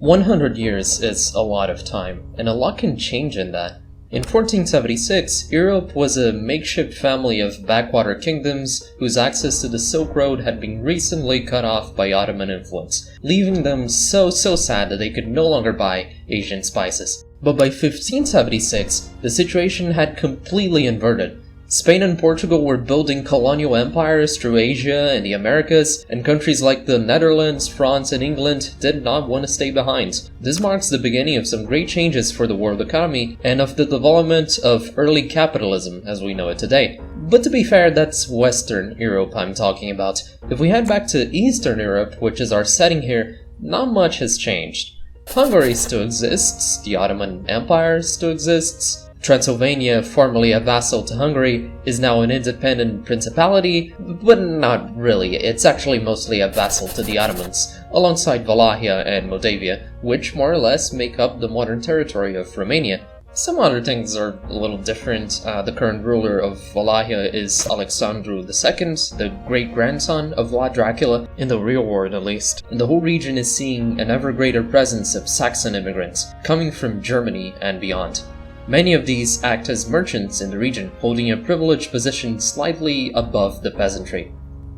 100 years is a lot of time, and a lot can change in that. In 1476, Europe was a makeshift family of backwater kingdoms whose access to the Silk Road had been recently cut off by Ottoman influence, leaving them so sad that they could no longer buy Asian spices. But by 1576, the situation had completely inverted. Spain and Portugal were building colonial empires through Asia and the Americas, and countries like the Netherlands, France, and England did not want to stay behind. This marks the beginning of some great changes for the world economy and of the development of early capitalism as we know it today. But to be fair, that's Western Europe I'm talking about. If we head back to Eastern Europe, which is our setting here, not much has changed. Hungary still exists, the Ottoman Empire still exists. Transylvania, formerly a vassal to Hungary, is now an independent principality, but not really, it's actually mostly a vassal to the Ottomans, alongside Wallachia and Moldavia, which more or less make up the modern territory of Romania. Some other things are a little different. The current ruler of Wallachia is Alexandru II, the great-grandson of Vlad Dracula, in the real world at least. And the whole region is seeing an ever greater presence of Saxon immigrants, coming from Germany and beyond. Many of these act as merchants in the region, holding a privileged position slightly above the peasantry.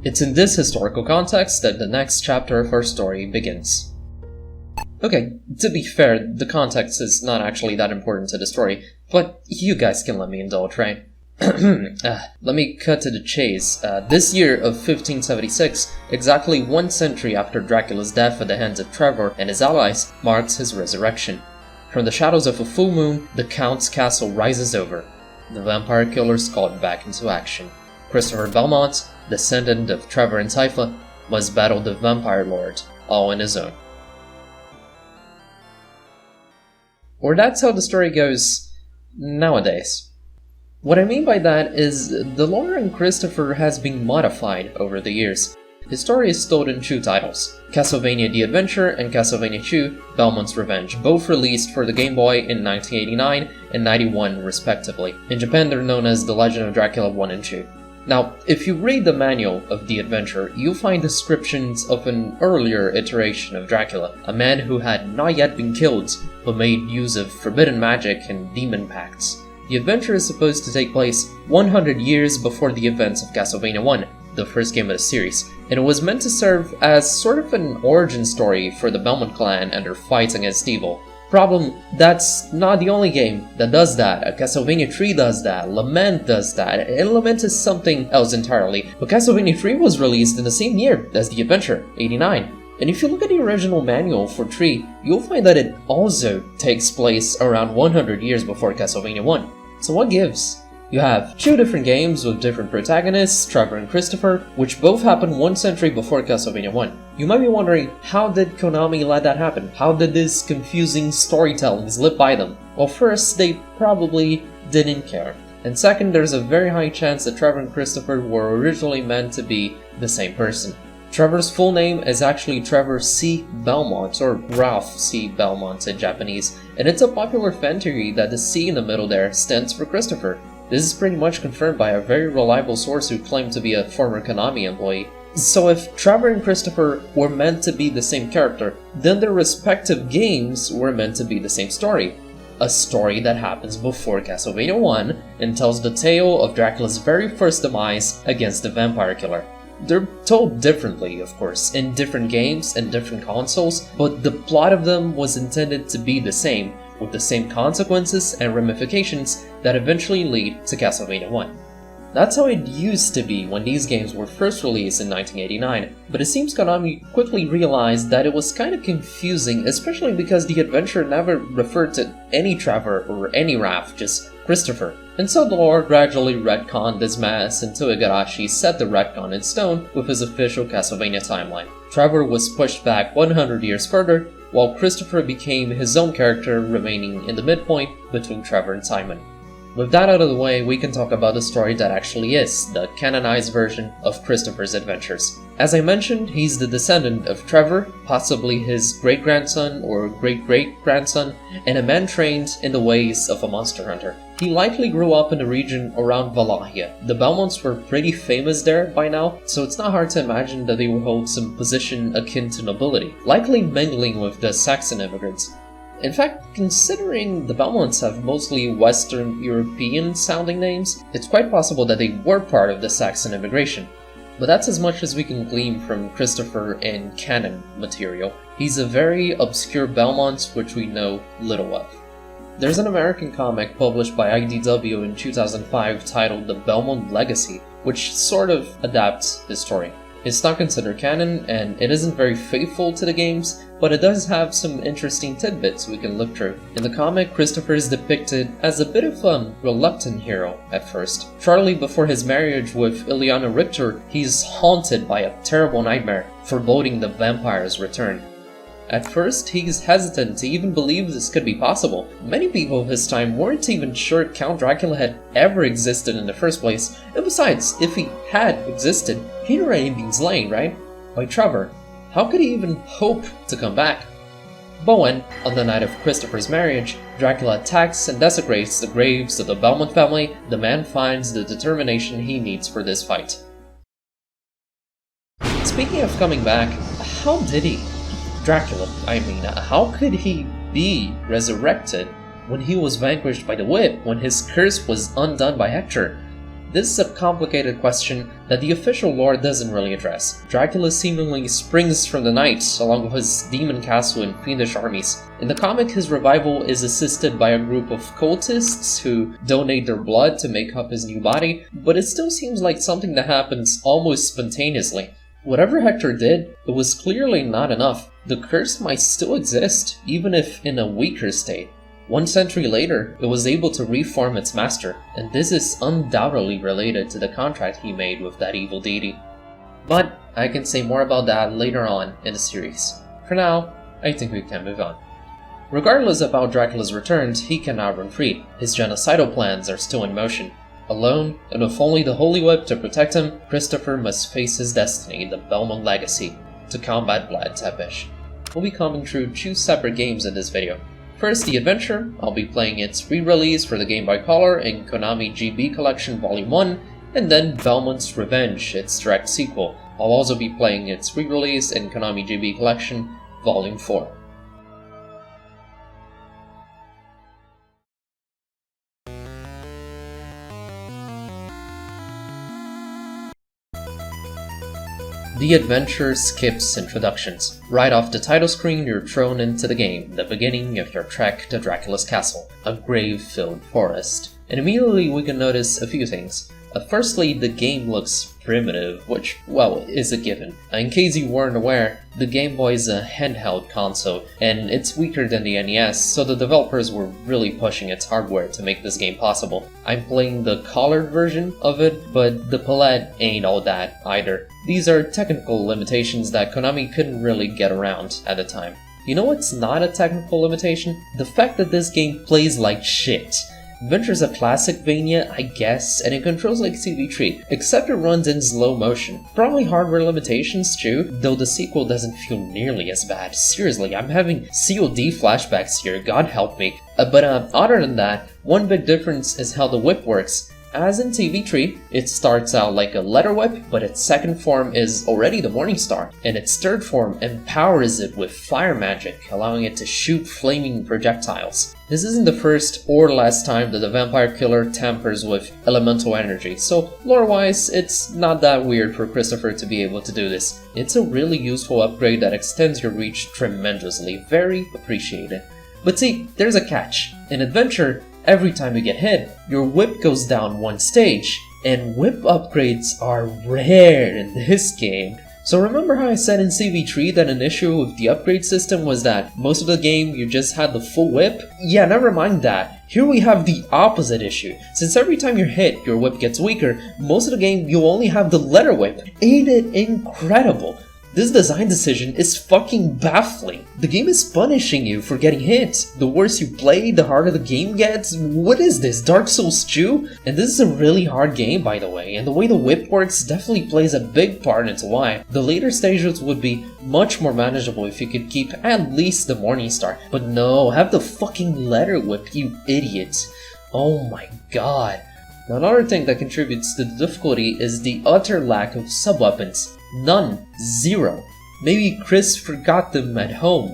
It's in this historical context that the next chapter of our story begins. Okay, to be fair, the context is not actually that important to the story, but you guys can let me indulge, right? Let me cut to the chase. This year of 1576, exactly 1 century after Dracula's death at the hands of Trevor and his allies, marks his resurrection. From the shadows of a full moon, the Count's castle rises over. The vampire killer's called back into action. Christopher Belmont, descendant of Trevor and Sypha, must battle the vampire lord, all on his own. Or that's how the story goes nowadays. What I mean by that is the lore in Christopher has been modified over the years. His story is told in 2 titles, Castlevania The Adventure and Castlevania II Belmont's Revenge, both released for the Game Boy in 1989 and 91 respectively. In Japan they're known as The Legend of Dracula 1 and 2. Now, if you read the manual of The Adventure, you'll find descriptions of an earlier iteration of Dracula, a man who had not yet been killed, but made use of forbidden magic and demon pacts. The adventure is supposed to take place 100 years before the events of Castlevania 1, the first game of the series, and it was meant to serve as sort of an origin story for the Belmont clan and their fights against evil. Problem, that's not the only game that does that. Castlevania 3 does that, Lament does that, and Lament is something else entirely, but Castlevania 3 was released in the same year as The Adventure, 89. And if you look at the original manual for 3, you'll find that it also takes place around 100 years before Castlevania 1. So what gives? You have 2 different games with different protagonists, Trevor and Christopher, which both happened 1 century before Castlevania 1. You might be wondering, how did Konami let that happen? How did this confusing storytelling slip by them? Well, first, they probably didn't care. And second, there's a very high chance that Trevor and Christopher were originally meant to be the same person. Trevor's full name is actually Trevor C. Belmont, or Ralph C. Belmont in Japanese, and it's a popular fan theory that the C in the middle there stands for Christopher. This is pretty much confirmed by a very reliable source who claimed to be a former Konami employee. So if Trevor and Christopher were meant to be the same character, then their respective games were meant to be the same story. A story that happens before Castlevania 1 and tells the tale of Dracula's very first demise against the vampire killer. They're told differently, of course, in different games and different consoles, but the plot of them was intended to be the same, with the same consequences and ramifications that eventually lead to Castlevania 1. That's how it used to be when these games were first released in 1989, but it seems Konami quickly realized that it was kind of confusing, especially because The Adventure never referred to any Trevor or any Raph, just Christopher. And so the lore gradually retconned this mess until Igarashi set the retcon in stone with his official Castlevania timeline. Trevor was pushed back 100 years further, while Christopher became his own character, remaining in the midpoint between Trevor and Simon. With that out of the way, we can talk about the story that actually is, the canonized version of Christopher's adventures. As I mentioned, he's the descendant of Trevor, possibly his great-grandson or great-great-grandson, and a man trained in the ways of a monster hunter. He likely grew up in the region around Wallachia. The Belmonts were pretty famous there by now, so it's not hard to imagine that they would hold some position akin to nobility, likely mingling with the Saxon immigrants. In fact, considering the Belmonts have mostly Western European sounding names, it's quite possible that they were part of the Saxon immigration. But that's as much as we can glean from Christopher in canon material. He's a very obscure Belmont which we know little of. There's an American comic published by IDW in 2005 titled The Belmont Legacy, which sort of adapts his story. It's not considered canon, and it isn't very faithful to the games, but it does have some interesting tidbits we can look through. In the comic, Christopher is depicted as a bit of a reluctant hero at first. Shortly before his marriage with Ileana Richter, he's haunted by a terrible nightmare, foreboding the vampire's return. At first, he's hesitant to even believe this could be possible. Many people of his time weren't even sure Count Dracula had ever existed in the first place, and besides, if he had existed, he'd already been slain, right? By Trevor. How could he even hope to come back? But when, on the night of Christopher's marriage, Dracula attacks and desecrates the graves of the Belmont family, the man finds the determination he needs for this fight. Speaking of coming back, how did he? Dracula, I mean, how could he be resurrected when he was vanquished by the whip, when his curse was undone by Hector? This is a complicated question that the official lore doesn't really address. Dracula seemingly springs from the night along with his demon castle and fiendish armies. In the comic, his revival is assisted by a group of cultists who donate their blood to make up his new body, but it still seems like something that happens almost spontaneously. Whatever Hector did, it was clearly not enough. The curse might still exist, even if in a weaker state. 1 century later, it was able to reform its master, and this is undoubtedly related to the contract he made with that evil deity. But I can say more about that later on in the series. For now, I think we can move on. Regardless of how Dracula's returned, he cannot run free. His genocidal plans are still in motion. Alone, and with only the Holy Whip to protect him, Christopher must face his destiny, the Belmont Legacy, to combat Vlad Tepes. We'll be coming through 2 separate games in this video. First, The Adventure. I'll be playing its re-release for the Game Boy Color in Konami GB Collection Volume 1, and then Belmont's Revenge, its direct sequel. I'll also be playing its re-release in Konami GB Collection Volume 4. The Adventure skips introductions. Right off the title screen, you're thrown into the game, the beginning of your trek to Dracula's castle, a grave-filled forest. And immediately we can notice a few things. Firstly, the game looks primitive, which, well, is a given. In case you weren't aware, the Game Boy is a handheld console, and it's weaker than the NES, so the developers were really pushing its hardware to make this game possible. I'm playing the colored version of it, but the palette ain't all that either. These are technical limitations that Konami couldn't really get around at the time. You know what's not a technical limitation? The fact that this game plays like shit. Adventure's a classic Vania, I guess, and it controls like CV3, except it runs in slow motion. Probably hardware limitations too, though the sequel doesn't feel nearly as bad. Seriously, I'm having COD flashbacks here, God help me. But other than that, one big difference is how the whip works. As in TV3, it starts out like a letter whip, but its second form is already the Morning Star, and its third form empowers it with fire magic, allowing it to shoot flaming projectiles. This isn't the first or last time that the vampire killer tampers with elemental energy, so lore-wise, it's not that weird for Christopher to be able to do this. It's a really useful upgrade that extends your reach tremendously, very appreciated. But see, there's a catch. In Adventure, every time you get hit, your whip goes down 1 stage, and whip upgrades are rare in this game. So remember how I said in CV3 that an issue with the upgrade system was that most of the game you just had the full whip? Yeah, never mind that. Here we have the opposite issue. Since every time you're hit, your whip gets weaker, most of the game you'll only have the letter whip. Ain't it incredible? This design decision is fucking baffling. The game is punishing you for getting hit. The worse you play, the harder the game gets. What is this, Dark Souls 2? And this is a really hard game, by the way, and the way the whip works definitely plays a big part into why. The later stages would be much more manageable if you could keep at least the Morning Star. But no, have the fucking letter whip, you idiots. Oh my god. Now another thing that contributes to the difficulty is the utter lack of sub-weapons. None. Zero. Maybe Chris forgot them at home.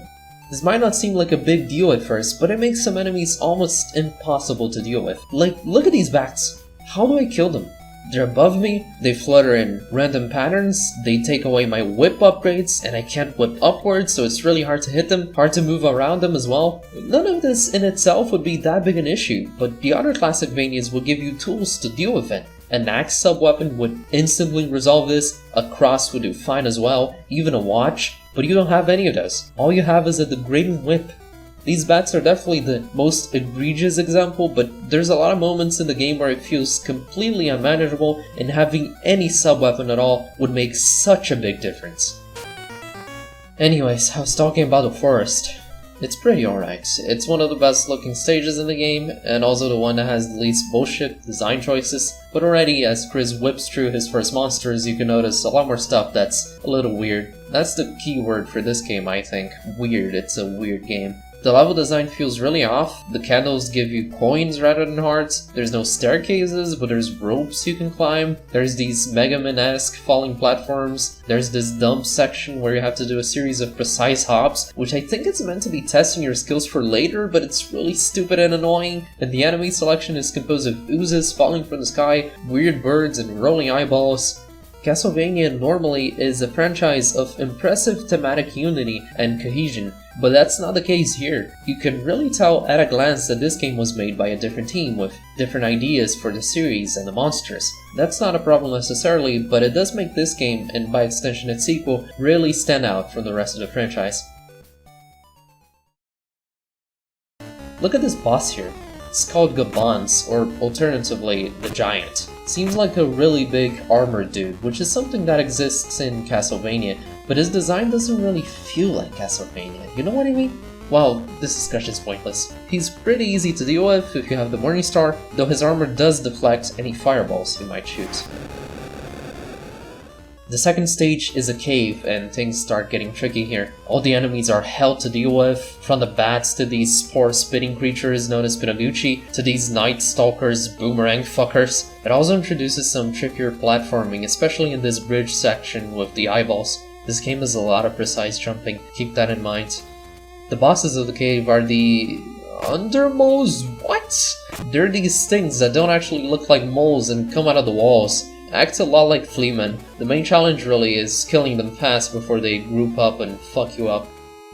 This might not seem like a big deal at first, but it makes some enemies almost impossible to deal with. Like, look at these bats. How do I kill them? They're above me, they flutter in random patterns, they take away my whip upgrades, and I can't whip upwards, so it's really hard to hit them, hard to move around them as well. None of this in itself would be that big an issue, but the other classic Vanias will give you tools to deal with it. An axe sub-weapon would instantly resolve this, a cross would do fine as well, even a watch, but you don't have any of those. All you have is a degrading whip. These bats are definitely the most egregious example, but there's a lot of moments in the game where it feels completely unmanageable, and having any sub-weapon at all would make such a big difference. Anyways, I was talking about the forest. It's pretty alright. It's one of the best looking stages in the game, and also the one that has the least bullshit design choices, but already as Chris whips through his first monsters, you can notice a lot more stuff that's a little weird. That's the key word for this game, I think. Weird. It's a weird game. The level design feels really off. The candles give you coins rather than hearts. There's no staircases, but there's ropes you can climb. There's these Mega Man-esque falling platforms. There's this dump section where you have to do a series of precise hops, which I think it's meant to be testing your skills for later, but it's really stupid and annoying. And the enemy selection is composed of oozes falling from the sky, weird birds, and rolling eyeballs. Castlevania normally is a franchise of impressive thematic unity and cohesion, but that's not the case here. You can really tell at a glance that this game was made by a different team with different ideas for the series and the monsters. That's not a problem necessarily, but it does make this game, and by extension its sequel, really stand out from the rest of the franchise. Look at this boss here. It's called Gabons, or alternatively, the Giant. Seems like a really big armored dude, which is something that exists in Castlevania, but his design doesn't really feel like Castlevania, you know what I mean? Well, this discussion's pointless. He's pretty easy to deal with if you have the Morning Star, though his armor does deflect any fireballs you might shoot. The second stage is a cave, and things start getting tricky here. All the enemies are hell to deal with, from the bats to these spore-spitting creatures known as Spinaguchi, to these Night Stalkers, boomerang fuckers. It also introduces some trickier platforming, especially in this bridge section with the eyeballs. This game has a lot of precise jumping, keep that in mind. The bosses of the cave are the undermoles? What? They're these things that don't actually look like moles and come out of the walls. Act a lot like Fleamen. The main challenge really is killing them fast before they group up and fuck you up.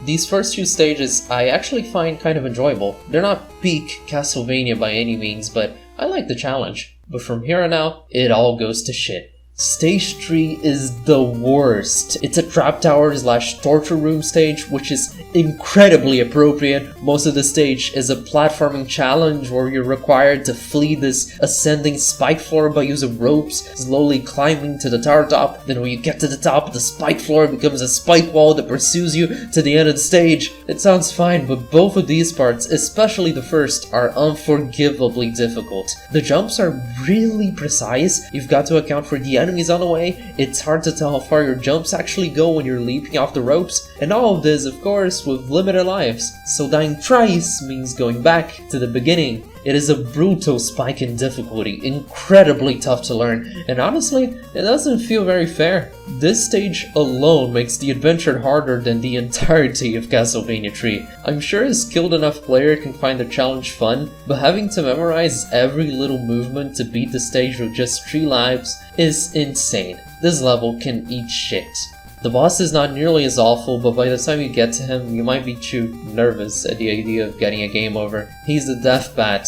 These first few stages I actually find kind of enjoyable. They're not peak Castlevania by any means, but I like the challenge. But from here on out, it all goes to shit. Stage 3 is the worst. It's a trap tower / torture room stage, which is incredibly appropriate. Most of the stage is a platforming challenge where you're required to flee this ascending spike floor by using ropes, slowly climbing to the tower top. Then when you get to the top, the spike floor becomes a spike wall that pursues you to the end of the stage. It sounds fine, but both of these parts, especially the first, are unforgivably difficult. The jumps are really precise. You've got to account for the enemies on the way. It's hard to tell how far your jumps actually go when you're leaping off the ropes, and all of this, of course, with limited lives. So dying thrice means going back to the beginning. It is a brutal spike in difficulty, incredibly tough to learn, and honestly, it doesn't feel very fair. This stage alone makes the adventure harder than the entirety of Castlevania 3. I'm sure a skilled enough player can find the challenge fun, but having to memorize every little movement to beat the stage with just 3 lives is insane. This level can eat shit. The boss is not nearly as awful, but by the time you get to him, you might be too nervous at the idea of getting a game over. He's the death bat,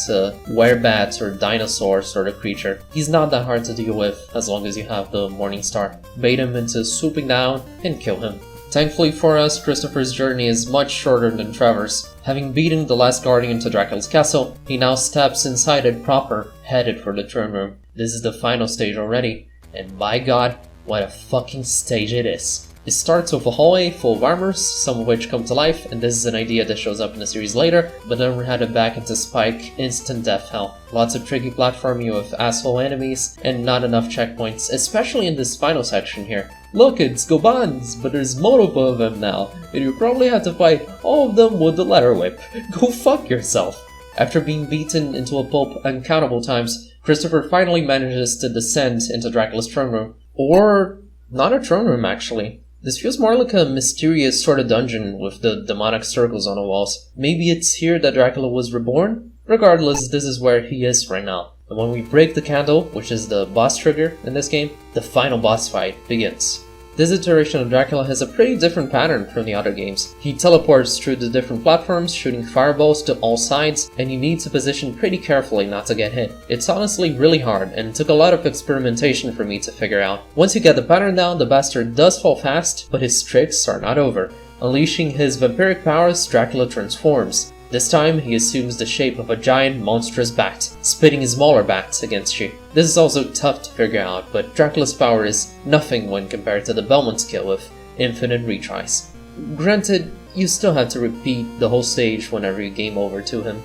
werebat, or dinosaur sort of creature. He's not that hard to deal with, as long as you have the Morning Star. Bait him into swooping down and kill him. Thankfully for us, Christopher's journey is much shorter than Trevor's. Having beaten the last guardian to Dracula's castle, he now steps inside it proper, headed for the throne room. This is the final stage already, and by god, what a fucking stage it is. It starts with a hallway full of armors, some of which come to life, and this is an idea that shows up in the series later, but then we're headed back into Spike, instant death hell. Lots of tricky platforming with asshole enemies, and not enough checkpoints, especially in this final section here. Look, it's Gobans, but there's multiple of them now, and you probably have to fight all of them with the letter whip. Go fuck yourself. After being beaten into a pulp uncountable times, Christopher finally manages to descend into Dracula's throne room. Or not a throne room, actually. This feels more like a mysterious sort of dungeon with the demonic circles on the walls. Maybe it's here that Dracula was reborn? Regardless, this is where he is right now. And when we break the candle, which is the boss trigger in this game, the final boss fight begins. This iteration of Dracula has a pretty different pattern from the other games. He teleports through the different platforms, shooting fireballs to all sides, and you need to position pretty carefully not to get hit. It's honestly really hard, and took a lot of experimentation for me to figure out. Once you get the pattern down, the bastard does fall fast, but his tricks are not over. Unleashing his vampiric powers, Dracula transforms. This time, he assumes the shape of a giant, monstrous bat, spitting smaller bats against you. This is also tough to figure out, but Dracula's power is nothing when compared to the Belmont skill with infinite retries. Granted, you still have to repeat the whole stage whenever you game over to him.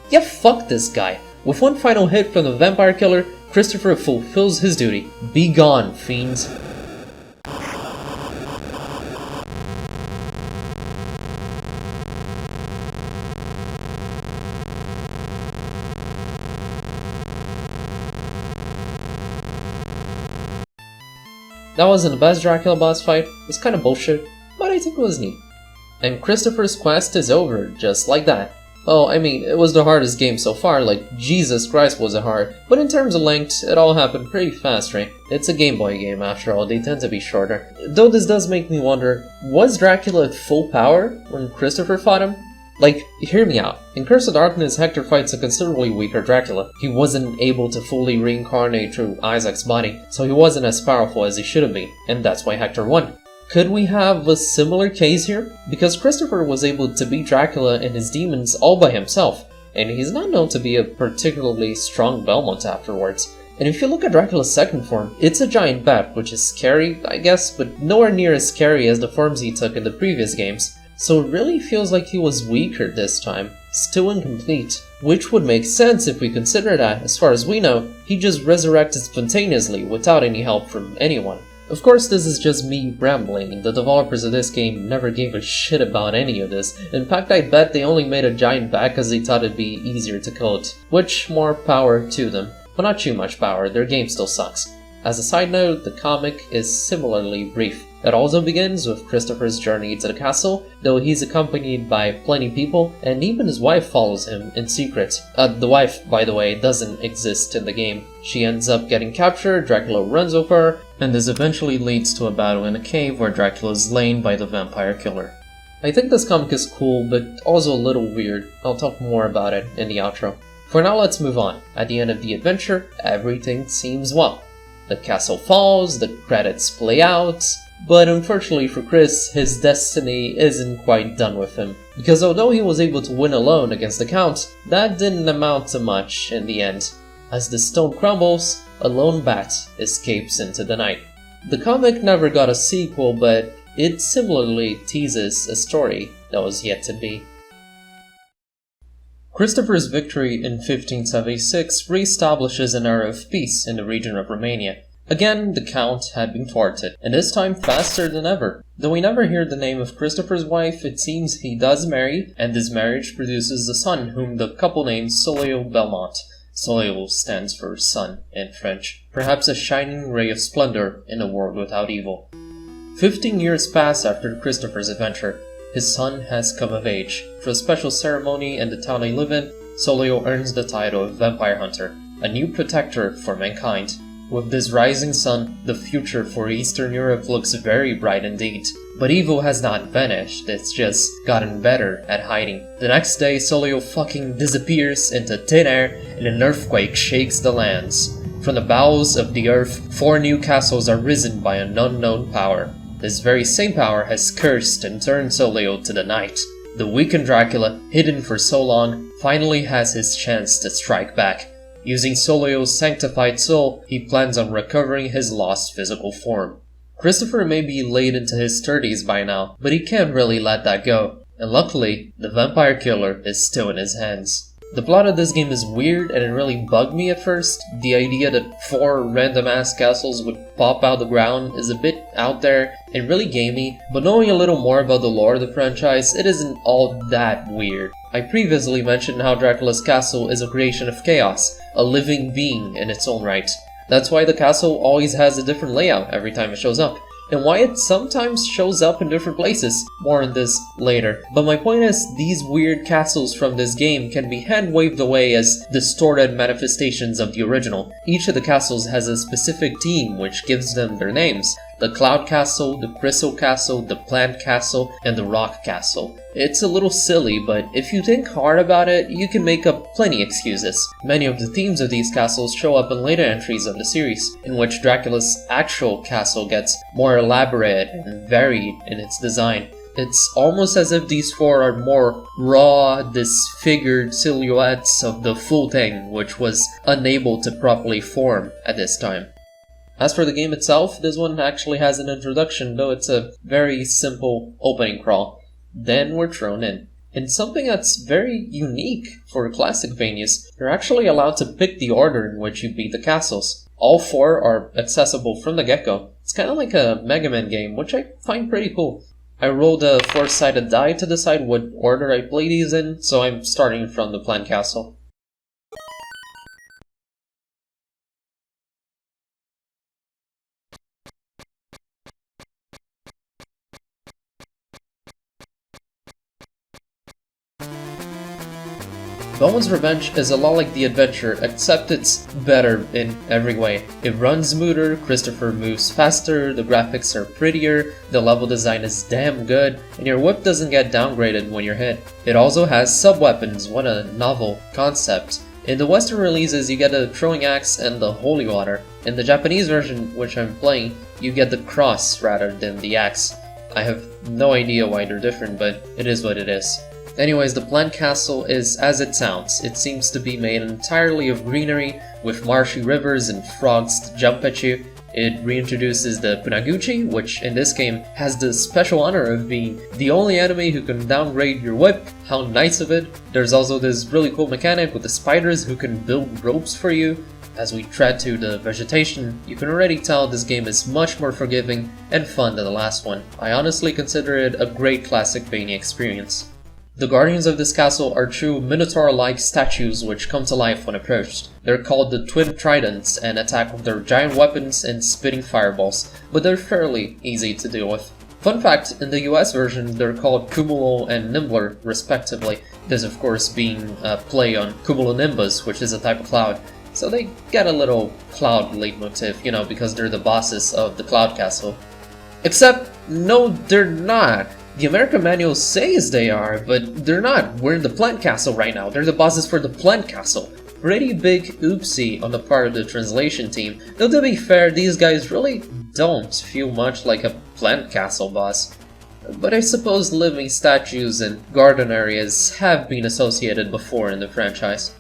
Yeah, fuck this guy. With one final hit from the vampire killer, Christopher fulfills his duty. Be gone, fiends. That wasn't the best Dracula boss fight, it's kinda bullshit, but I think it was neat. And Christopher's quest is over, just like that. Oh, I mean, it was the hardest game so far, like Jesus Christ was it hard, but in terms of length, it all happened pretty fast, right? It's a Game Boy game after all, they tend to be shorter. Though this does make me wonder, was Dracula at full power when Christopher fought him? Like, hear me out. In Curse of Darkness, Hector fights a considerably weaker Dracula. He wasn't able to fully reincarnate through Isaac's body, so he wasn't as powerful as he should have been, and that's why Hector won. Could we have a similar case here? Because Christopher was able to beat Dracula and his demons all by himself, and he's not known to be a particularly strong Belmont afterwards. And if you look at Dracula's second form, it's a giant bat, which is scary, I guess, but nowhere near as scary as the forms he took in the previous games. So it really feels like he was weaker this time, still incomplete. Which would make sense if we consider that, as far as we know, he just resurrected spontaneously without any help from anyone. Of course, this is just me rambling. The developers of this game never gave a shit about any of this. In fact, I bet they only made a giant bat because they thought it'd be easier to code. Which, more power to them. But not too much power, their game still sucks. As a side note, the comic is similarly brief. It also begins with Christopher's journey to the castle, though he's accompanied by plenty of people, and even his wife follows him in secret. The wife, by the way, doesn't exist in the game. She ends up getting captured, Dracula runs with her, and this eventually leads to a battle in a cave where Dracula is slain by the vampire killer. I think this comic is cool, but also a little weird. I'll talk more about it in the outro. For now, let's move on. At the end of the adventure, everything seems well. The castle falls, the credits play out, but unfortunately for Chris, his destiny isn't quite done with him. Because although he was able to win alone against the Count, that didn't amount to much in the end. As the stone crumbles, a lone bat escapes into the night. The comic never got a sequel, but it similarly teases a story that was yet to be. Christopher's victory in 1576 re-establishes an era of peace in the region of Romania. Again, the Count had been thwarted, and this time faster than ever. Though we never hear the name of Christopher's wife, it seems he does marry, and this marriage produces a son whom the couple names Soleil Belmont. Soleil stands for sun in French, perhaps a shining ray of splendor in a world without evil. 15 years pass after Christopher's adventure. His son has come of age. For a special ceremony in the town they live in, Soleil earns the title of Vampire Hunter, a new protector for mankind. With this rising sun, the future for Eastern Europe looks very bright indeed. But evil has not vanished, it's just gotten better at hiding. The next day, Soleil fucking disappears into thin air and an earthquake shakes the lands. From the bowels of the earth, 4 new castles are risen by an unknown power. This very same power has cursed and turned Soleil to the night. The weakened Dracula, hidden for so long, finally has his chance to strike back. Using Soleil's sanctified soul, he plans on recovering his lost physical form. Christopher may be late into his 30s by now, but he can't really let that go. And luckily, the vampire killer is still in his hands. The plot of this game is weird and it really bugged me at first. The idea that 4 random ass castles would pop out the ground is a bit out there and really gamey, but knowing a little more about the lore of the franchise, it isn't all that weird. I previously mentioned how Dracula's castle is a creation of chaos, a living being in its own right. That's why the castle always has a different layout every time it shows up, and why it sometimes shows up in different places. More on this later. But my point is, these weird castles from this game can be hand-waved away as distorted manifestations of the original. Each of the castles has a specific theme which gives them their names. The Cloud Castle, the Crystal Castle, the Plant Castle, and the Rock Castle. It's a little silly, but if you think hard about it, you can make up plenty excuses. Many of the themes of these castles show up in later entries of the series, in which Dracula's actual castle gets more elaborate and varied in its design. It's almost as if these 4 are more raw, disfigured silhouettes of the full thing, which was unable to properly form at this time. As for the game itself, this one actually has an introduction, though it's a very simple opening crawl. Then we're thrown in. And something that's very unique for Classicvanias, you're actually allowed to pick the order in which you beat the castles. All 4 are accessible from the get-go. It's kind of like a Mega Man game, which I find pretty cool. I rolled a 4-sided die to decide what order I play these in, so I'm starting from the Plant Castle. Belmont's Revenge is a lot like The Adventure, except it's better in every way. It runs smoother, Christopher moves faster, the graphics are prettier, the level design is damn good, and your whip doesn't get downgraded when you're hit. It also has sub-weapons, what a novel concept. In the Western releases, you get a throwing axe and the holy water. In the Japanese version, which I'm playing, you get the cross rather than the axe. I have no idea why they're different, but it is what it is. Anyways, the Plant Castle is as it sounds. It seems to be made entirely of greenery, with marshy rivers and frogs to jump at you. It reintroduces the Punaguchi, which in this game has the special honor of being the only enemy who can downgrade your whip. How nice of it. There's also this really cool mechanic with the spiders who can build ropes for you. As we tread through the vegetation, you can already tell this game is much more forgiving and fun than the last one. I honestly consider it a great Classicvania experience. The guardians of this castle are true Minotaur-like statues which come to life when approached. They're called the Twin Tridents and attack with their giant weapons and spitting fireballs, but they're fairly easy to deal with. Fun fact, in the US version they're called Cumulo and Nimbler respectively, this of course being a play on Cumulonimbus, which is a type of cloud. So they get a little cloud leitmotif, you know, because they're the bosses of the Cloud Castle. Except, no they're not! The American manuals says they are, but they're not. We're in the Plant Castle right now. They're the bosses for the Plant Castle. Pretty big oopsie on the part of the translation team. Though to be fair, these guys really don't feel much like a Plant Castle boss. But I suppose living statues and garden areas have been associated before in the franchise.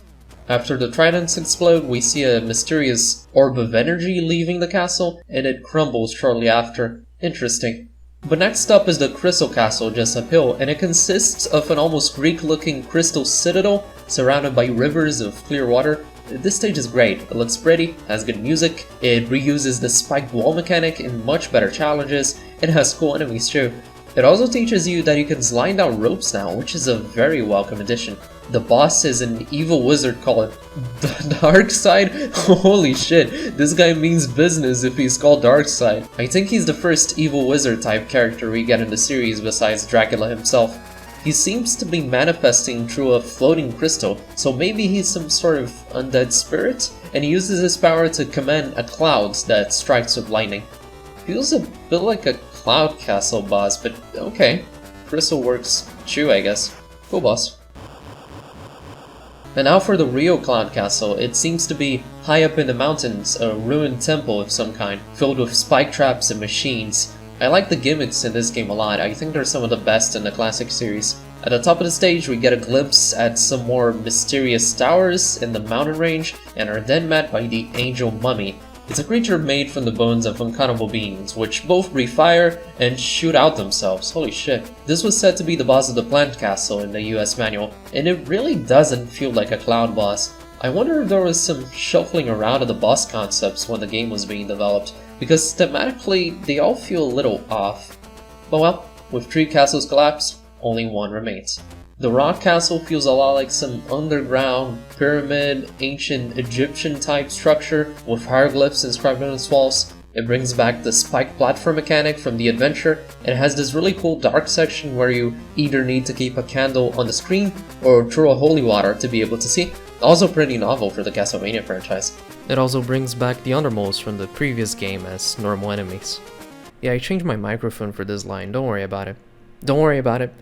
After the tridents explode, we see a mysterious orb of energy leaving the castle, and it crumbles shortly after. Interesting. But next up is the Crystal Castle just uphill, and it consists of an almost Greek-looking crystal citadel surrounded by rivers of clear water. This stage is great, it looks pretty, has good music, it reuses the spiked wall mechanic in much better challenges, and has cool enemies too. It also teaches you that you can slide down ropes now, which is a very welcome addition. The boss is an evil wizard called Darkside? Holy shit, this guy means business if he's called Darkside. I think he's the first evil wizard type character we get in the series besides Dracula himself. He seems to be manifesting through a floating crystal, so maybe he's some sort of undead spirit, and he uses his power to command a cloud that strikes with lightning. Feels a bit like a Cloud Castle boss, but okay. Crystal works too, I guess. Cool boss. And now for the real Cloud Castle. It seems to be high up in the mountains, a ruined temple of some kind, filled with spike traps and machines. I like the gimmicks in this game a lot. I think they're some of the best in the classic series. At the top of the stage, we get a glimpse at some more mysterious towers in the mountain range, and are then met by the Angel Mummy. It's a creature made from the bones of uncountable beings, which both breathe fire and shoot out themselves. Holy shit. This was said to be the boss of the Plant Castle in the US manual, and it really doesn't feel like a cloud boss. I wonder if there was some shuffling around of the boss concepts when the game was being developed, because thematically they all feel a little off. But well, with 3 castles collapsed, only 1 remains. The rock castle feels a lot like some underground, pyramid, ancient Egyptian type structure with hieroglyphs inscribed on its walls. It brings back the spike platform mechanic from the adventure, and has this really cool dark section where you either need to keep a candle on the screen or throw a holy water to be able to see. Also pretty novel for the Castlevania franchise. It also brings back the undermoles from the previous game as normal enemies. Yeah, I changed my microphone for this line, don't worry about it. Don't worry about it.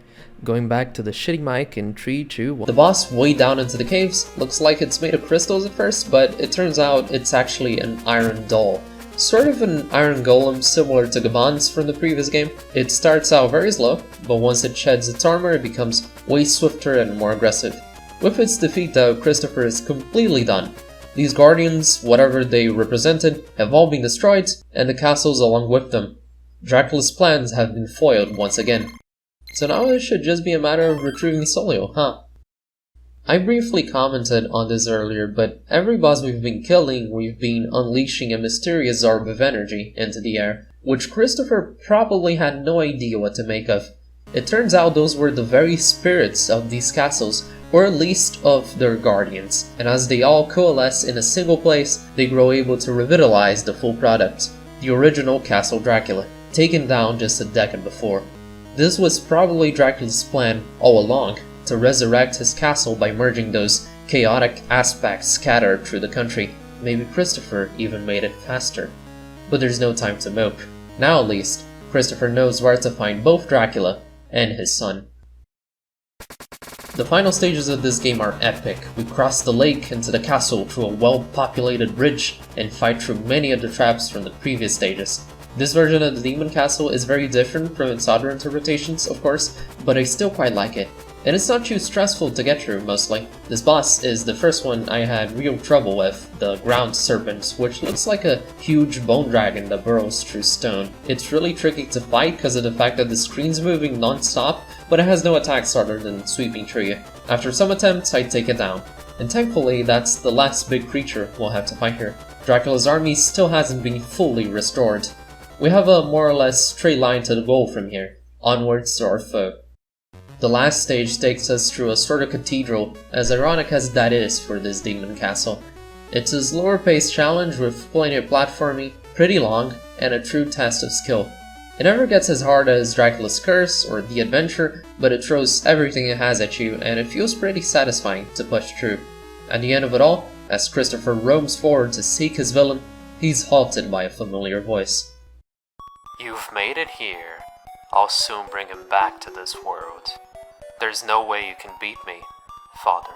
Going back to the shitty mic in 3, 2, 1. The boss way down into the caves looks like it's made of crystals at first, but it turns out it's actually an iron doll. Sort of an iron golem similar to Gaban's from the previous game. It starts out very slow, but once it sheds its armor it becomes way swifter and more aggressive. With its defeat though, Christopher is completely done. These guardians, whatever they represented, have all been destroyed, and the castles along with them. Dracula's plans have been foiled once again. So now it should just be a matter of retrieving Solio, huh? I briefly commented on this earlier, but every boss we've been killing, we've been unleashing a mysterious orb of energy into the air, which Christopher probably had no idea what to make of. It turns out those were the very spirits of these castles, or at least of their guardians, and as they all coalesce in a single place, they grow able to revitalize the full product, the original Castle Dracula, taken down just a decade before. This was probably Dracula's plan all along, to resurrect his castle by merging those chaotic aspects scattered through the country. Maybe Christopher even made it faster. But there's no time to mope. Now at least, Christopher knows where to find both Dracula and his son. The final stages of this game are epic. We cross the lake into the castle through a well-populated bridge and fight through many of the traps from the previous stages. This version of the Demon Castle is very different from its other interpretations, of course, but I still quite like it. And it's not too stressful to get through, mostly. This boss is the first one I had real trouble with, the Ground Serpent, which looks like a huge bone dragon that burrows through stone. It's really tricky to fight because of the fact that the screen's moving non-stop, but it has no attacks other than sweeping through you. After some attempts, I take it down. And thankfully, that's the last big creature we'll have to fight here. Dracula's army still hasn't been fully restored. We have a more or less straight line to the goal from here, onwards to our foe. The last stage takes us through a sort of cathedral, as ironic as that is for this demon castle. It's a slower paced challenge with plenty of platforming, pretty long, and a true test of skill. It never gets as hard as Dracula's Curse or The Adventure, but it throws everything it has at you, and it feels pretty satisfying to push through. At the end of it all, as Christopher roams forward to seek his villain, he's halted by a familiar voice. You've made it here. I'll soon bring him back to this world. There's no way you can beat me, Father.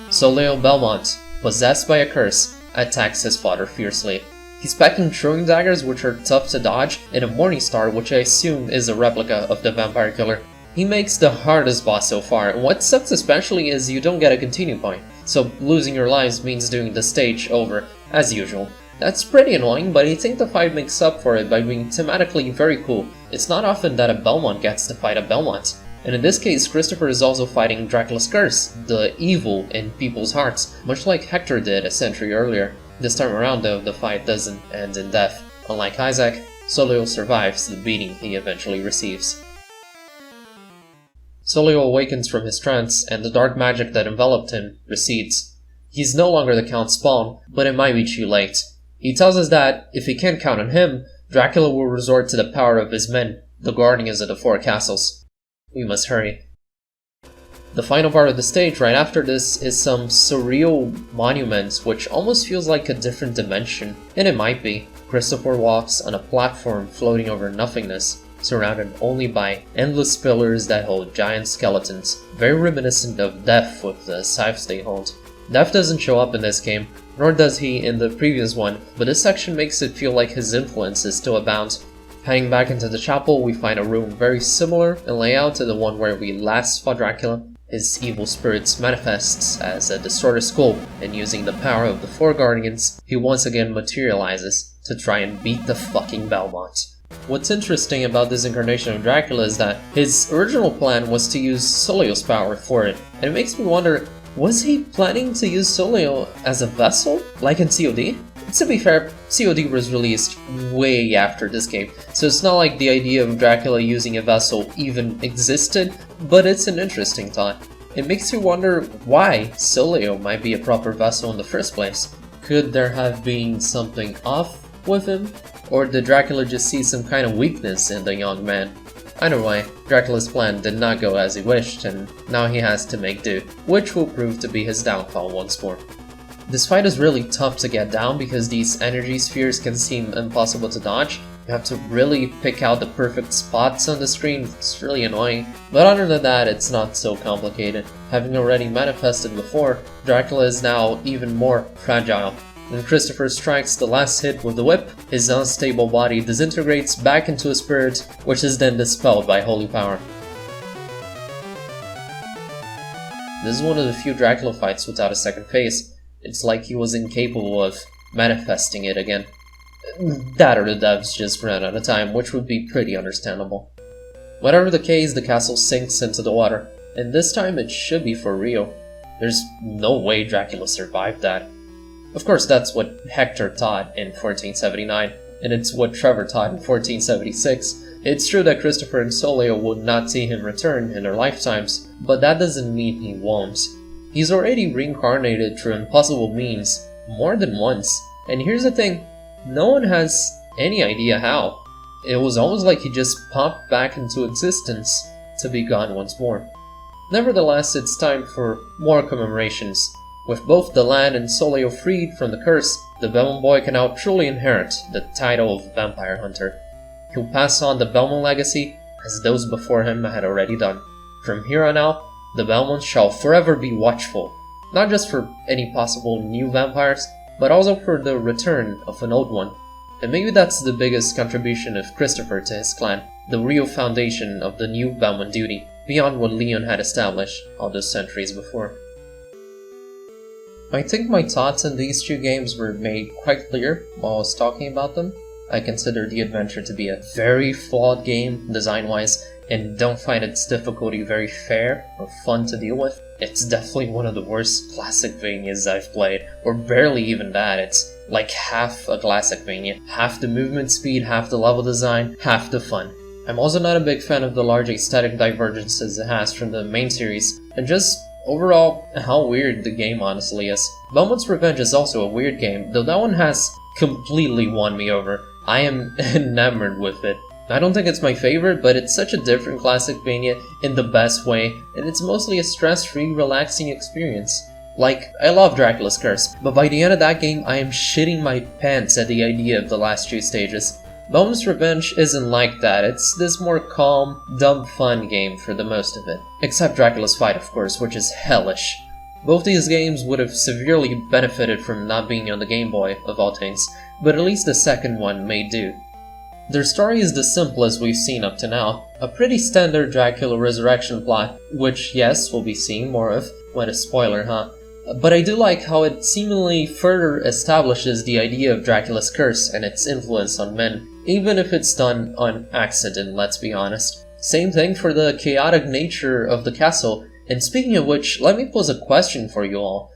Solio Belmont, possessed by a curse, attacks his father fiercely. He's packing throwing daggers which are tough to dodge, and a Morning Star which I assume is a replica of the vampire killer. He makes the hardest boss so far, and what sucks especially is you don't get a continue point, so losing your lives means doing the stage over, as usual. That's pretty annoying, but I think the fight makes up for it by being thematically very cool. It's not often that a Belmont gets to fight a Belmont. And in this case, Christopher is also fighting Dracula's Curse, the evil in people's hearts, much like Hector did a century earlier. This time around though, the fight doesn't end in death. Unlike Isaac, Solio survives the beating he eventually receives. Solio awakens from his trance, and the dark magic that enveloped him recedes. He's no longer the Count's spawn, but it might be too late. He tells us that, if he can't count on him, Dracula will resort to the power of his men, the guardians of the 4 castles. We must hurry. The final part of the stage right after this is some surreal monument which almost feels like a different dimension, and it might be. Christopher walks on a platform floating over nothingness, surrounded only by endless pillars that hold giant skeletons, very reminiscent of Death with the scythes they hold. Death doesn't show up in this game, nor does he in the previous one, but this section makes it feel like his influence is still abound. Heading back into the chapel, we find a room very similar in layout to the one where we last fought Dracula. His evil spirits manifests as a distorted skull, and using the power of the four guardians, he once again materializes to try and beat the fucking Belmont. What's interesting about this incarnation of Dracula is that his original plan was to use Solio's power for it, and it makes me wonder, was he planning to use Solio as a vessel, like in COD? To be fair, COD was released way after this game, so it's not like the idea of Dracula using a vessel even existed, but it's an interesting thought. It makes you wonder why Solio might be a proper vessel in the first place. Could there have been something off with him? Or did Dracula just see some kind of weakness in the young man? Either way, Dracula's plan did not go as he wished, and now he has to make do, which will prove to be his downfall once more. This fight is really tough to get down because these energy spheres can seem impossible to dodge. You have to really pick out the perfect spots on the screen, it's really annoying. But other than that, it's not so complicated. Having already manifested before, Dracula is now even more fragile. When Christopher strikes the last hit with the whip, his unstable body disintegrates back into a spirit, which is then dispelled by holy power. This is one of the few Dracula fights without a second phase. It's like he was incapable of manifesting it again. That or the devs just ran out of time, which would be pretty understandable. Whatever the case, the castle sinks into the water, and this time it should be for real. There's no way Dracula survived that. Of course, that's what Hector taught in 1479, and it's what Trevor taught in 1476. It's true that Christopher and Solio would not see him return in their lifetimes, but that doesn't mean he won't. He's already reincarnated through impossible means more than once, and here's the thing, no one has any idea how. It was almost like he just popped back into existence to be gone once more. Nevertheless, it's time for more commemorations. With both Delenn and Solio freed from the curse, the Belmont boy can now truly inherit the title of Vampire Hunter. He'll pass on the Belmont legacy as those before him had already done. From here on out, the Belmonts shall forever be watchful, not just for any possible new vampires, but also for the return of an old one. And maybe that's the biggest contribution of Christopher to his clan, the real foundation of the new Belmont duty, beyond what Leon had established all those centuries before. I think my thoughts on these two games were made quite clear while I was talking about them. I consider The Adventure to be a very flawed game, design-wise, and don't find its difficulty very fair or fun to deal with. It's definitely one of the worst Classicvanias I've played, or barely even that. It's like half a Classicvania. Half the movement speed, half the level design, half the fun. I'm also not a big fan of the large aesthetic divergences it has from the main series, and just overall how weird the game honestly is. Belmont's Revenge is also a weird game, though that one has completely won me over. I am enamored with it. I don't think it's my favorite, but it's such a different Classicvania in the best way, and it's mostly a stress-free, relaxing experience. Like, I love Dracula's Curse, but by the end of that game I am shitting my pants at the idea of the last two stages. Belmont's Revenge isn't like that, it's this more calm, dumb fun game for the most of it. Except Dracula's Fight, of course, which is hellish. Both these games would have severely benefited from not being on the Game Boy, of all things, but at least the second one made do. Their story is the simplest we've seen up to now, a pretty standard Dracula resurrection plot, which yes, we'll be seeing more of. What a spoiler, huh? But I do like how it seemingly further establishes the idea of Dracula's curse and its influence on men, even if it's done on accident, let's be honest. Same thing for the chaotic nature of the castle, and speaking of which, let me pose a question for you all.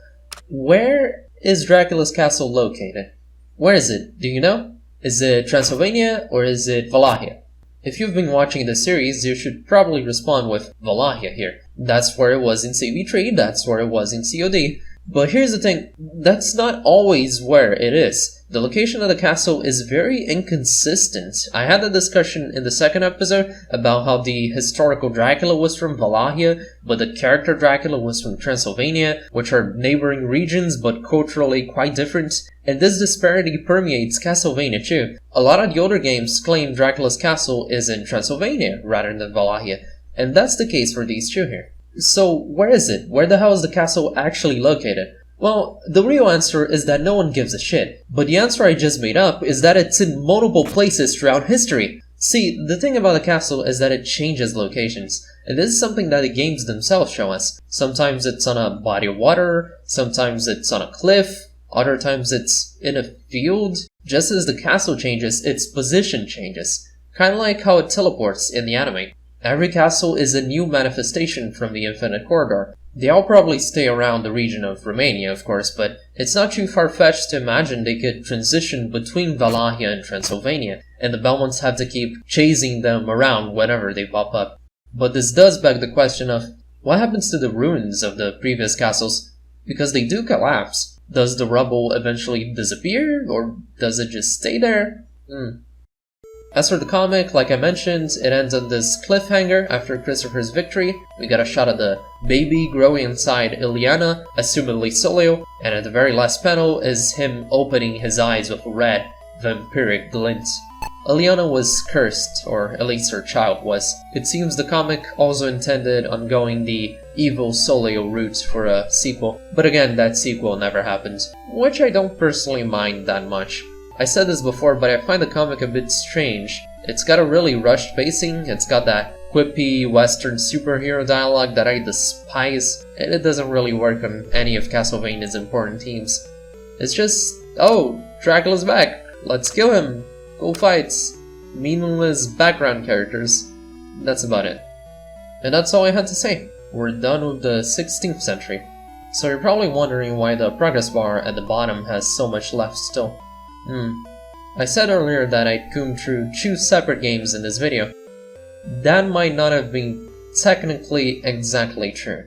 Where is Dracula's castle located? Where is it? Do you know? Is it Transylvania or is it Wallachia? If you've been watching the series, you should probably respond with Wallachia here. That's where it was in CV3, that's where it was in COD. But here's the thing, that's not always where it is. The location of the castle is very inconsistent. I had a discussion in the second episode about how the historical Dracula was from Wallachia, but the character Dracula was from Transylvania, which are neighboring regions but culturally quite different. And this disparity permeates Castlevania too. A lot of the older games claim Dracula's castle is in Transylvania rather than Wallachia, and that's the case for these two here. So where is it? Where the hell is the castle actually located? Well, the real answer is that no one gives a shit. But the answer I just made up is that it's in multiple places throughout history. See, the thing about the castle is that it changes locations, and this is something that the games themselves show us. Sometimes it's on a body of water, sometimes it's on a cliff, other times it's in a field. Just as the castle changes, its position changes, kinda like how it teleports in the anime. Every castle is a new manifestation from the Infinite Corridor. They all probably stay around the region of Romania, of course, but it's not too far-fetched to imagine they could transition between Wallachia and Transylvania, and the Belmonts have to keep chasing them around whenever they pop up. But this does beg the question of, what happens to the ruins of the previous castles? Because they do collapse. Does the rubble eventually disappear, or does it just stay there? As for the comic, like I mentioned, it ends on this cliffhanger after Christopher's victory. We got a shot of the baby growing inside Ileana, assumedly Solio, and at the very last panel is him opening his eyes with a red, vampiric glint. Ileana was cursed, or at least her child was. It seems the comic also intended on going the evil Solio route for a sequel, but again, that sequel never happened, which I don't personally mind that much. I said this before, but I find the comic a bit strange. It's got a really rushed pacing, it's got that quippy western superhero dialogue that I despise, and it doesn't really work on any of Castlevania's important themes. It's just, oh, Dracula's back, let's kill him, cool fights, meaningless background characters. That's about it. And that's all I had to say. We're done with the 16th century. So you're probably wondering why the progress bar at the bottom has so much left still. I said earlier that I'd comb through 2 separate games in this video. That might not have been technically exactly true.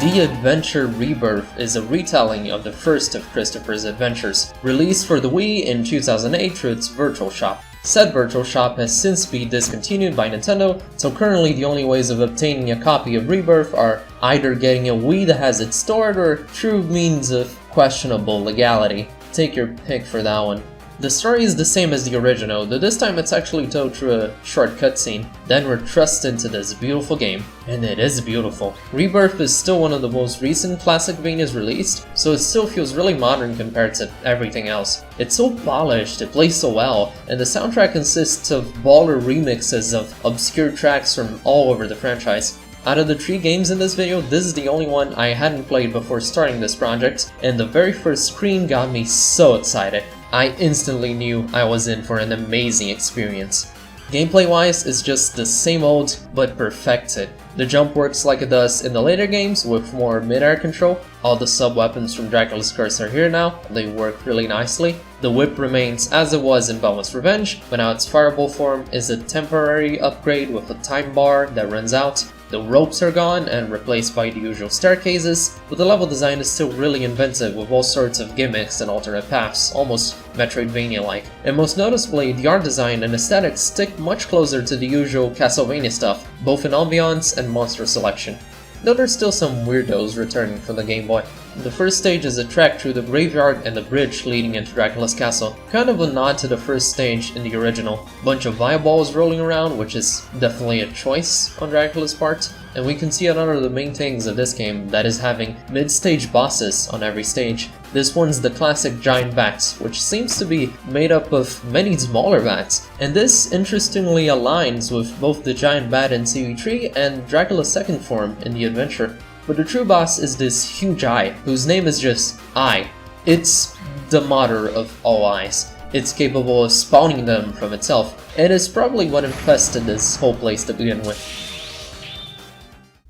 The adventure ReBirth is a retelling of the first of Christopher's adventures, released for the Wii in 2008 through its virtual shop. Said virtual shop has since been discontinued by Nintendo, so currently the only ways of obtaining a copy of ReBirth are either getting a Wii that has it stored or through means of questionable legality. Take your pick for that one. The story is the same as the original, though this time it's actually told through a short cutscene. Then we're thrust into this beautiful game. And it is beautiful. ReBirth is still one of the most recent Classicvanias released, so it still feels really modern compared to everything else. It's so polished, it plays so well, and the soundtrack consists of baller remixes of obscure tracks from all over the franchise. Out of the 3 games in this video, this is the only one I hadn't played before starting this project, and the very first screen got me so excited. I instantly knew I was in for an amazing experience. Gameplay-wise, it's just the same old, but perfected. The jump works like it does in the later games, with more mid-air control. All the sub-weapons from Dracula's Curse are here now, they work really nicely. The whip remains as it was in Belmont's Revenge, but now its fireball form is a temporary upgrade with a time bar that runs out. The ropes are gone and replaced by the usual staircases, but the level design is still really inventive with all sorts of gimmicks and alternate paths, almost Metroidvania-like. And most noticeably, the art design and aesthetics stick much closer to the usual Castlevania stuff, both in ambiance and monster selection. Though there's still some weirdos returning from the Game Boy. The first stage is a trek through the graveyard and the bridge leading into Dracula's castle, kind of a nod to the first stage in the original. Bunch of fireballs rolling around, which is definitely a choice on Dracula's part, and we can see another of the main things of this game, that is having mid-stage bosses on every stage. This one's the classic giant bat, which seems to be made up of many smaller bats, and this interestingly aligns with both the giant bat in CV3 and Dracula's second form in the adventure. But the true boss is this huge eye, whose name is just Eye. It's the mother of all eyes. It's capable of spawning them from itself, and is probably what infested this whole place to begin with.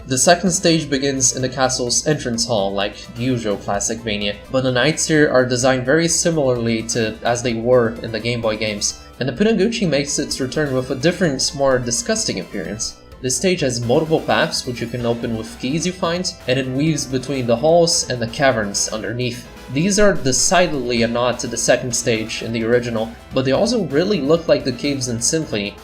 The second stage begins in the castle's entrance hall, like the usual Classicvania, but the knights here are designed very similarly to as they were in the Game Boy games, and the Pinaguchi makes its return with a different, more disgusting appearance. This stage has multiple paths which you can open with keys you find, and it weaves between the halls and the caverns underneath. These are decidedly a nod to the second stage in the original, but they also really look like the caves in Symphony.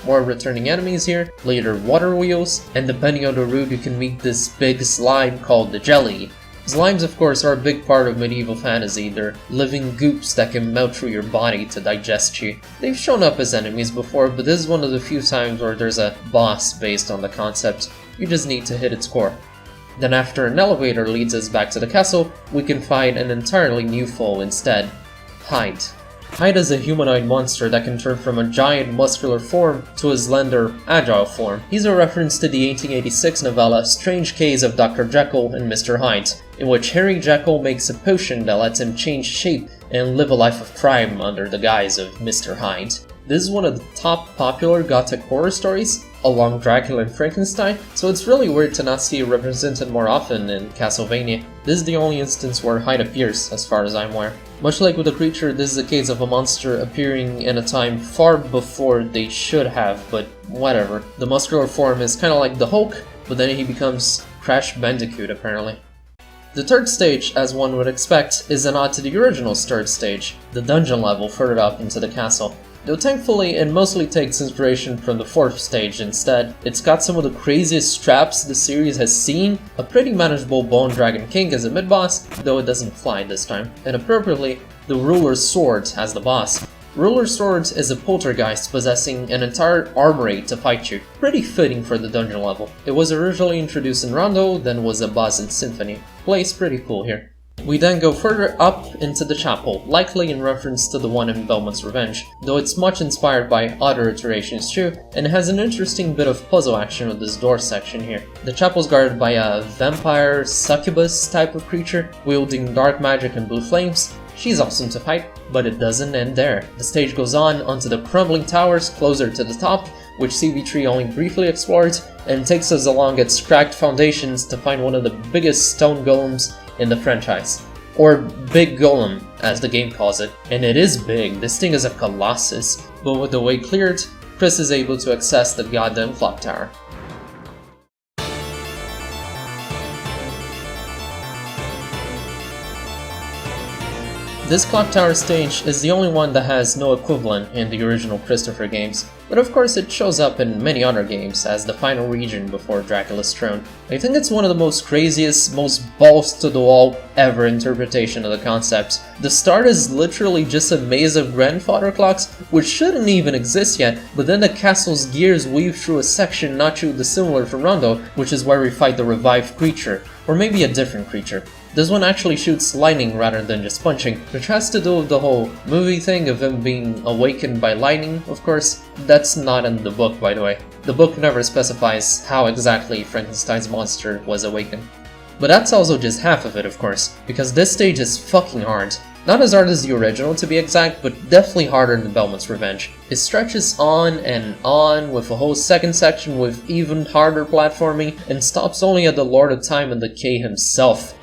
More returning enemies here, later water wheels, and depending on the route you can meet this big slime called the Jelly. Slimes, of course, are a big part of medieval fantasy. They're living goops that can melt through your body to digest you. They've shown up as enemies before, but this is one of the few times where there's a boss based on the concept. You just need to hit its core. Then after an elevator leads us back to the castle, we can find an entirely new foe instead. Hyde. Hyde is a humanoid monster that can turn from a giant muscular form to a slender, agile form. He's a reference to the 1886 novella Strange Case of Dr. Jekyll and Mr. Hyde, in which Harry Jekyll makes a potion that lets him change shape and live a life of crime under the guise of Mr. Hyde. This is one of the top popular gothic horror stories, along Dracula and Frankenstein, so it's really weird to not see it represented more often in Castlevania. This is the only instance where Hyde appears, as far as I'm aware. Much like with the creature, this is a case of a monster appearing in a time far before they should have, but whatever. The muscular form is kinda like the Hulk, but then he becomes Crash Bandicoot apparently. The third stage, as one would expect, is a nod to the original third stage, the dungeon level further up into the castle. Though thankfully it mostly takes inspiration from the fourth stage instead. It's got some of the craziest traps the series has seen, a pretty manageable Bone Dragon King as a mid-boss, though it doesn't fly this time, and appropriately, the Ruler's Sword as the boss. Ruler's Sword is a poltergeist possessing an entire armory to fight you, pretty fitting for the dungeon level. It was originally introduced in Rondo, then was a boss in Symphony. Plays pretty cool here. We then go further up into the chapel, likely in reference to the one in Belmont's Revenge, though it's much inspired by other iterations too, and has an interesting bit of puzzle action with this door section here. The chapel's guarded by a vampire succubus type of creature, wielding dark magic and blue flames. She's awesome to fight, but it doesn't end there. The stage goes on onto the crumbling towers closer to the top, which CV3 only briefly explored, and takes us along its cracked foundations to find one of the biggest stone golems in the franchise. Or Big Golem, as the game calls it. And it is big, this thing is a colossus. But with the way cleared, Chris is able to access the goddamn clock tower. This clock tower stage is the only one that has no equivalent in the original Christopher games, but of course it shows up in many other games as the final region before Dracula's throne. I think it's one of the most craziest, most balls-to-the-wall ever interpretation of the concept. The start is literally just a maze of grandfather clocks, which shouldn't even exist yet, but then the castle's gears weave through a section not too dissimilar from Rondo, which is where we fight the revived creature, or maybe a different creature. This one actually shoots lightning rather than just punching, which has to do with the whole movie thing of him being awakened by lightning, of course. That's not in the book, by the way. The book never specifies how exactly Frankenstein's monster was awakened. But that's also just half of it, of course, because this stage is fucking hard. Not as hard as the original to be exact, but definitely harder than Belmont's Revenge. It stretches on and on with a whole second section with even harder platforming, and stops only at the Lord of Time and Decay himself.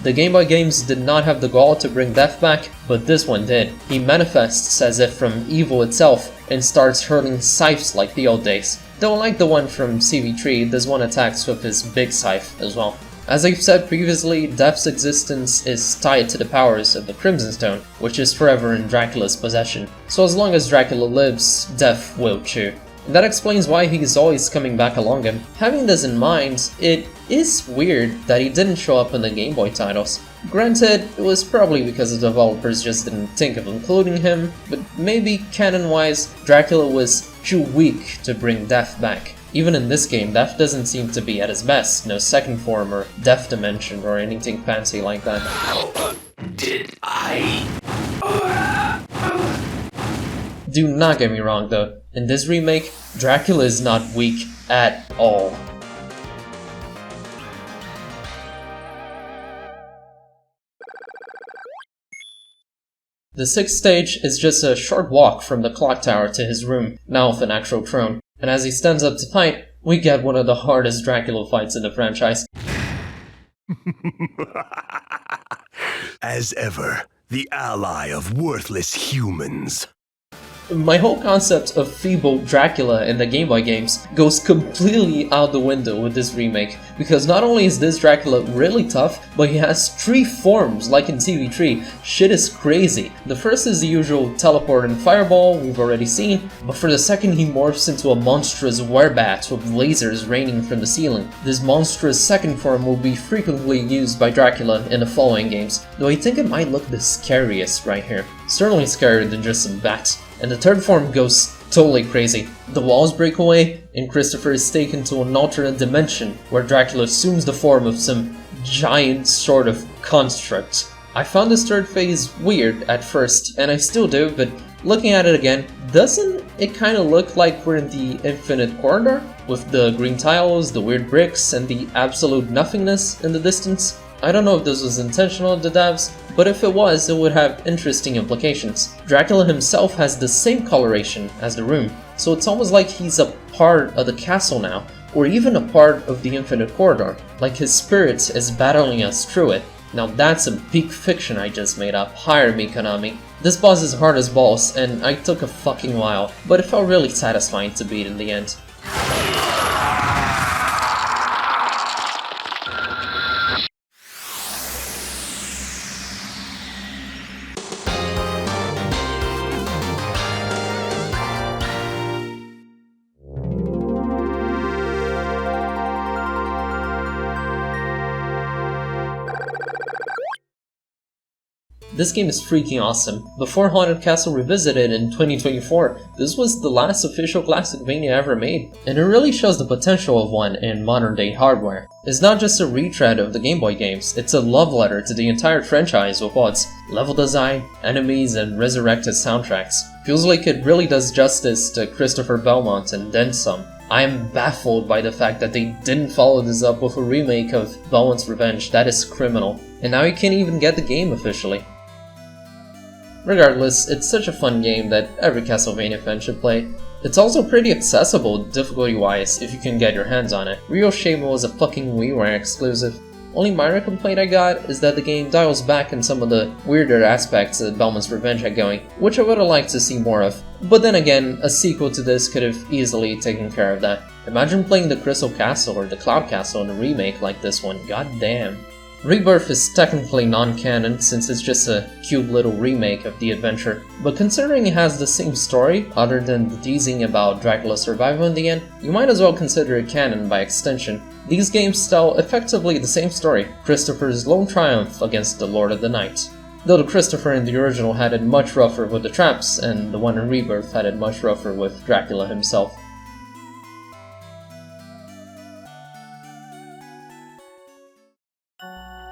The Game Boy games did not have the gall to bring Death back, but this one did. He manifests as if from evil itself, and starts hurling scythes like the old days. Though like the one from CV3, this one attacks with his big scythe as well. As I've said previously, Death's existence is tied to the powers of the Crimson Stone, which is forever in Dracula's possession. So as long as Dracula lives, Death will too. And that explains why he's always coming back along him. Having this in mind, it is weird that he didn't show up in the Game Boy titles. Granted, it was probably because the developers just didn't think of including him, but maybe canon-wise, Dracula was too weak to bring Death back. Even in this game, Death doesn't seem to be at his best, no second form or Death Dimension or anything fancy like that. How did I? Do not get me wrong though, in this remake, Dracula is not weak at all. The sixth stage is just a short walk from the clock tower to his room, now with an actual throne, and as he stands up to fight, we get one of the hardest Dracula fights in the franchise. As ever, the ally of worthless humans. My whole concept of feeble Dracula in the Game Boy games goes completely out the window with this remake, because not only is this Dracula really tough, but he has 3 forms like in TV3. Shit is crazy. The first is the usual teleport and fireball we've already seen, but for the second he morphs into a monstrous werebat with lasers raining from the ceiling. This monstrous second form will be frequently used by Dracula in the following games, though I think it might look the scariest right here. Certainly scarier than just some bats. And the third form goes totally crazy. The walls break away, and Christopher is taken to an alternate dimension, where Dracula assumes the form of some giant sort of construct. I found this third phase weird at first, and I still do, but looking at it again, doesn't it kinda look like we're in the infinite corridor? With the green tiles, the weird bricks, and the absolute nothingness in the distance? I don't know if this was intentional of the devs, but if it was, it would have interesting implications. Dracula himself has the same coloration as the room, so it's almost like he's a part of the castle now, or even a part of the infinite corridor, like his spirit is battling us through it. Now that's a peak fiction I just made up. Hire me, Konami. This boss is hard as balls, and I took a fucking while, but it felt really satisfying to beat in the end. This game is freaking awesome. Before Haunted Castle Revisited in 2024, this was the last official Castlevania ever made, and it really shows the potential of one in modern day hardware. It's not just a retread of the Game Boy games, it's a love letter to the entire franchise with its level design, enemies, and resurrected soundtracks. Feels like it really does justice to Christopher Belmont and then some. I am baffled by the fact that they didn't follow this up with a remake of Belmont's Revenge. That is criminal. And now you can't even get the game officially. Regardless, it's such a fun game that every Castlevania fan should play. It's also pretty accessible difficulty-wise if you can get your hands on it. Real shame it was a fucking WiiWare exclusive. Only minor complaint I got is that the game dials back in some of the weirder aspects that Belmont's Revenge had going, which I would've liked to see more of. But then again, a sequel to this could have easily taken care of that. Imagine playing the Crystal Castle or the Cloud Castle in a remake like this one, goddamn. ReBirth is technically non-canon since it's just a cute little remake of the adventure, but considering it has the same story, other than the teasing about Dracula's survival in the end, you might as well consider it canon by extension. These games tell effectively the same story, Christopher's lone triumph against the Lord of the Night. Though the Christopher in the original had it much rougher with the traps, and the one in ReBirth had it much rougher with Dracula himself.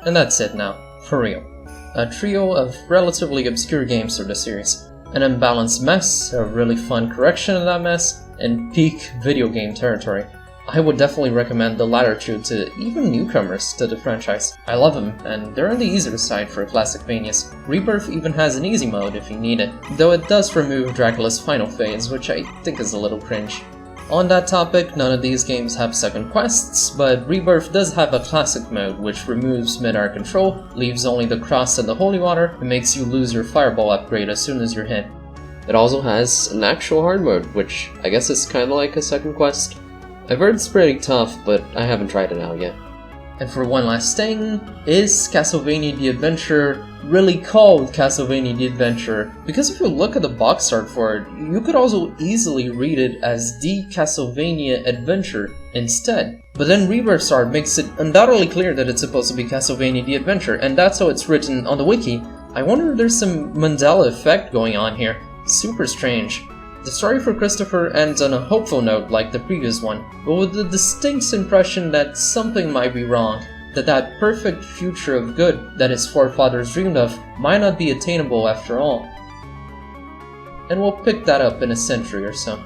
And that's it now, for real. A trio of relatively obscure games for the series. An unbalanced mess, a really fun correction of that mess, and peak video game territory. I would definitely recommend the latter two to even newcomers to the franchise. I love them, and they're on the easier side for Classicvanias. ReBirth even has an easy mode if you need it, though it does remove Dracula's final phase, which I think is a little cringe. On that topic, none of these games have second quests, but ReBirth does have a classic mode which removes mid-air control, leaves only the cross and the holy water, and makes you lose your fireball upgrade as soon as you're hit. It also has an actual hard mode, which I guess is kinda like a second quest. I've heard it's pretty tough, but I haven't tried it out yet. And for one last thing, is Castlevania the Adventure really called Castlevania the Adventure? Because if you look at the box art for it, you could also easily read it as the Castlevania Adventure instead. But then ReBirth's art makes it undoubtedly clear that it's supposed to be Castlevania the Adventure, and that's how it's written on the wiki. I wonder if there's some Mandela effect going on here. Super strange. The story for Christopher ends on a hopeful note like the previous one, but with the distinct impression that something might be wrong, that perfect future of good that his forefathers dreamed of might not be attainable after all. And we'll pick that up in a century or so.